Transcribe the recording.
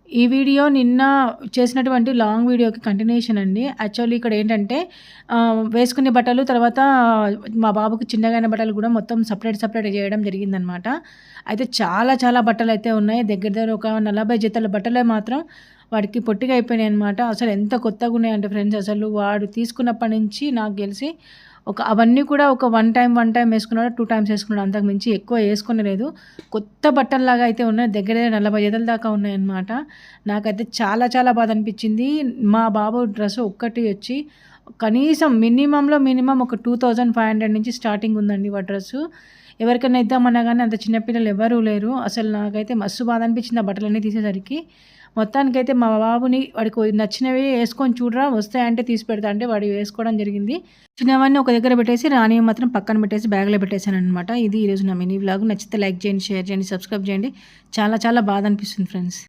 ఈ వీడియో నిన్న చేసినటువంటి లాంగ్ వీడియోకి కంటిన్యూషన్ అండి. యాక్చువల్లీ ఇక్కడ ఏంటంటే వేసుకునే బట్టలు తర్వాత మా బాబుకి చిన్నగైన బట్టలు కూడా మొత్తం సెపరేట్ చేయడం జరిగిందనమాట. అయితే చాలా చాలా బట్టలైతే ఉన్నాయి. దగ్గర దగ్గర ఒక 40 జతల బట్టలే మాత్రం వాడికి పొట్టిగా అయిపోయినాయనమాట. అసలు ఎంత కొత్తగున్నాయంటే ఫ్రెండ్స్, అసలు వాడు తీసుకున్నప్పటి నుంచి నాకు తెలిసి అవన్నీ కూడా ఒక వన్ టైమ్ వేసుకున్నాడు, 2 టైమ్స్ వేసుకున్నాడు. అంతకు మించి ఎక్కువ వేసుకొనలేదు. కొత్త బట్టల్లాగా అయితే ఉన్నాయి. దగ్గర దగ్గర 40 జతల దాకా ఉన్నాయన్నమాట. నాకైతే చాలా చాలా బాధ అనిపించింది. మా బాబు డ్రెస్ ఒక్కటి వచ్చి కనీసం మినిమమ్ ఒక 2500 నుంచి స్టార్టింగ్ ఉందండి వాడి డ్రెస్సు. ఎవరికైనా ఇద్దామన్నా గానీ అంత చిన్న పిల్లలు ఎవ్వరూ లేరు. అసలు నాకైతే మస్తు బాధ అనిపించింది ఆ బట్టలన్నీ తీసేసరికి. మొత్తానికైతే మా బాబుని వాడికి నచ్చినవి యేసుకొని చూడరా వస్తాయంటే తీసి పెడతా అంటే వాడు వేసుకోవడం జరిగింది. చిన్నవన్నీ ఒక దగ్గర పెట్టేసి రానివి మాత్రం పక్కన పెట్టేసి బ్యాగ్‌లో పెట్టేసాననమాట. ఇది ఈరోజు నా మినీ వ్లాగ్. నచ్చితే లైక్ చేయండి, షేర్ చేయండి, సబ్స్క్రైబ్ చేయండి. చాలా చాలా బాధ అనిపిస్తుంది ఫ్రెండ్స్.